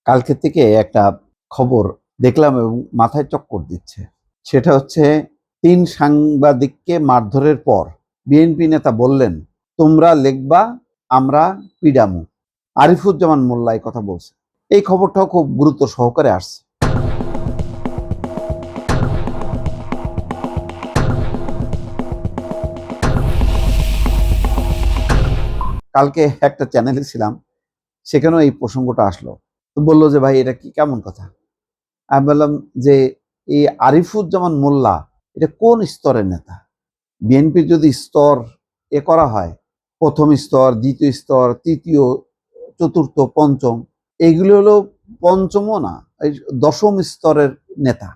কালকে থেকে একটা খবর দেখলাম এবং মাথায় চক্কর দিচ্ছে। সেটা হচ্ছে ৩ সাংবাদিককে মারধরের পর বিএনপি নেতা বললেন, তোমরা লিখবা, আমরা পিডামু। আরিফুজ্জামান মোল্লা এই কথা বলছে। এই খবরটাও খুব গুরুত্ব সহকারে আসছে। কালকে একটা চ্যানেলে ছিলাম, সেখানেও এই প্রসঙ্গটা আসলো। তো বললো যে ভাই এটা কি কেমন কথা। আমি বললাম যে এই আরিফুজ্জামান মোল্লা এটা কোন স্তরের নেতা? বিএনপির যদি স্তর করা হয়, প্রথম স্তর, দ্বিতীয় স্তর, তৃতীয়, চতুর্থ, পঞ্চম, এইগুলো হলো পঞ্চমও না, এই দশম স্তরের নেতা।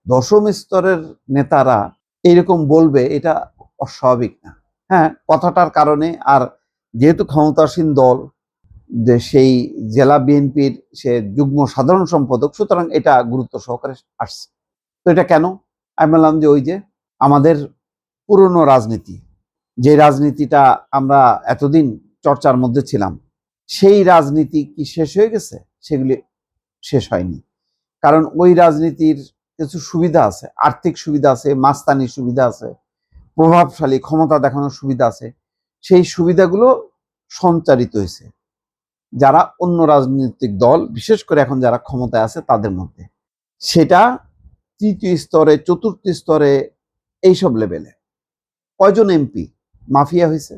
দশম স্তরের নেতারা এইরকম বলবে, এটা অস্বাভাবিক না। হ্যাঁ, কথাটার কারণে, আর যেহেতু ক্ষমতাসীন দল, যে সেই জেলা বিএনপির সে যুগ্ম সাধারণ সম্পাদক, সুতরাং এটা গুরুত্ব সহকারে আসছে। তো এটা কেন? আমি বললাম যে ওই যে আমাদের পুরনো রাজনীতি, যে রাজনীতিটা আমরা এতদিন চর্চার মধ্যে ছিলাম, সেই রাজনীতি কি শেষ হয়ে গেছে? সেগুলি শেষ হয়নি। কারণ ওই রাজনীতির কিছু সুবিধা আছে, আর্থিক সুবিধা আছে, মাস্তানি সুবিধা আছে, প্রভাবশালী ক্ষমতা দেখানোর সুবিধা আছে। সেই সুবিধাগুলো সঞ্চারিত হয়েছে যারা অন্য রাজনৈতিক দল, বিশেষ করে এখন যারা ক্ষমতায় আছে তাদের মধ্যে। সেটা তৃতীয় স্তরে, চতুর্থ স্তরে, এইসব লেভেলে কয়জন এমপি মাফিয়া হয়েছে?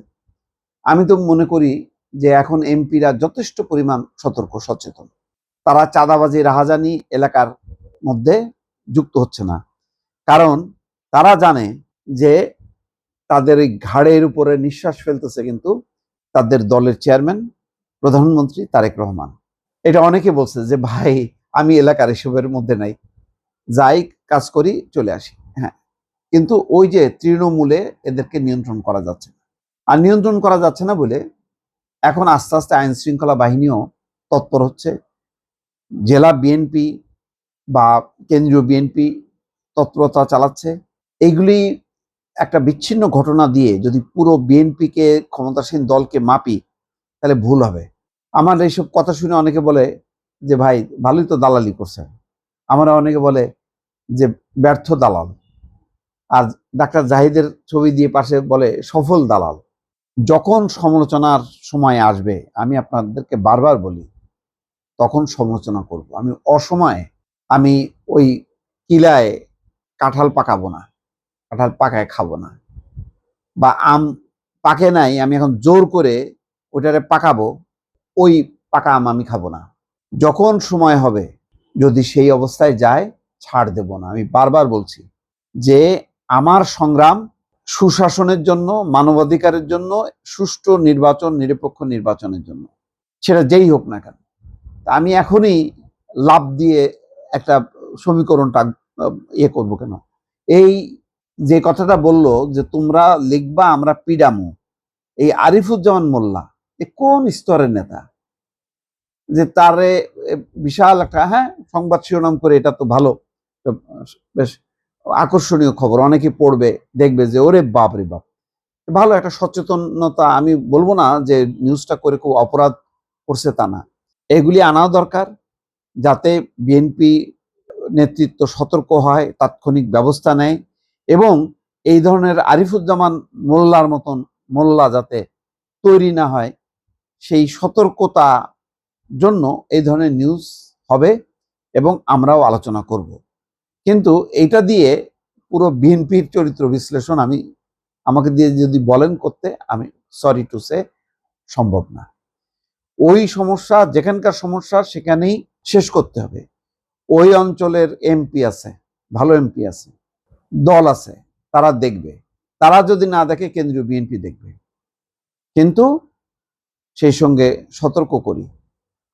আমি তো মনে করি যে এখন এমপিরা যথেষ্ট পরিমাণ সতর্ক, সচেতন। তারা চাঁদাবাজি, রাহাজানি এলাকার মধ্যে যুক্ত হচ্ছে না। কারণ তারা জানে যে তাদের এই ঘাড়ের উপরে নিঃশ্বাস ফেলতেছে কিন্তু তাদের দলের চেয়ারম্যান, প্রধানমন্ত্রী তারেক রহমান। এটা অনেকে বলছে যে ভাই আমি এলাকার এসবের মধ্যে নাই, যাই কাজ করি চলে আসি। হ্যাঁ, কিন্তু ওই যে তৃণমূলে এদেরকে নিয়ন্ত্রণ করা যাচ্ছে না। আর নিয়ন্ত্রণ করা যাচ্ছে না বলে এখন আস্তে আস্তে আইন শৃঙ্খলা বাহিনীও তৎপর হচ্ছে। জেলা বিএনপি বা কেন্দ্রীয় বিএনপি তৎপরতা চালাচ্ছে। এইগুলি একটা বিচ্ছিন্ন ঘটনা দিয়ে যদি পুরো বিএনপিকে, ক্ষমতাসীন দলকে মাপি, তাহলে ভুল হবে। আমার এইসব কথা শুনে অনেকে বলে যে ভাই ভালোই তো দালালি করছে। আমরা অনেকে বলে যে ব্যর্থ দালাল। আর ডাক্তার জাহিদের ছবি দিয়ে পাশে বলে সফল দালাল। যখন সমালোচনার সময় আসবে, আমি আপনাদেরকে বারবার বলি, তখন সমালোচনা করব। আমি অসময়ে আমি ওই কিলায় কাঁঠাল পাকাবো না, কাঁঠাল পাকায় খাবো না। বা আম পাকে নাই, আমি এখন জোর করে ওইটারে পাকাবো, ওই পাকা আম আমি খাবো না। যখন সময় হবে, যদি সেই অবস্থায় যায়, ছাড় দেব না। আমি বারবার বলছি যে আমার সংগ্রাম সুশাসনের জন্য, মানবাধিকারের জন্য, সুষ্ঠু নির্বাচন, নিরপেক্ষ নির্বাচনের জন্য, সেটা যেই হোক না কেন। আমি এখনই লাভ দিয়ে একটা সমীকরণটা করবো কেন? এই যে কথাটা বললো যে তোমরা লিখবা, আমরা পিডামু, এই আরিফুজ্জামান মোল্লা এ কোন স্তরের নেতা? যে তারে বিশাল একটা, হ্যাঁ, সংবাদ শিরোনাম করে, এটা তো ভালো, বেশ আকর্ষণীয় খবর, অনেকে পড়বে, দেখবে যে ওরে বাপ রে বাপ, ভালো একটা সচেতনতা। আমি বলবো না যে নিউজটা করে খুব অপরাধ করছে, তা না। এগুলি আনা দরকার, যাতে বিএনপি নেতৃত্ব সতর্ক হয়, তাৎক্ষণিক ব্যবস্থা নেয়, এবং এই ধরনের আরিফুজ্জামান মোল্লার মতন মোল্লা যাতে তৈরি না হয়, সেই সতর্কতা জন্য এই ধরনের নিউজ হবে এবং আমরাও আলোচনা করব। কিন্তু এইটা দিয়ে পুরো বিএনপির চরিত্র বিশ্লেষণ আমাকে দিয়ে যদি বলেন করতে, আমি সরি টু সে সম্ভব না। ওই সমস্যা, যেখানকার সমস্যা সেখানেই শেষ করতে হবে। ওই অঞ্চলের এমপি আছে, ভালো এমপি আছে, দল আছে, তারা দেখবে। তারা যদি না দেখে, কেন্দ্রীয় বিএনপি দেখবে। কিন্তু সেই সঙ্গে সতর্ক করি,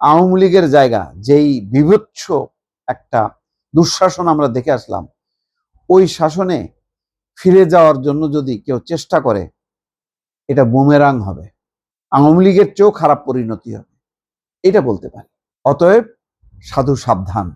আওয়ামী লীগের জায়গা, যেই বিভৎস একটা দুঃশাসন আমরা দেখে আসলাম, ওই শাসনে ফিরে যাওয়ার জন্য যদি কেউ চেষ্টা করে, এটা বুমেরাং হবে, আওয়ামী লীগের চেয়েও খারাপ পরিণতি হবে, এটা বলতে পারি। অতএব সাধু সাবধান।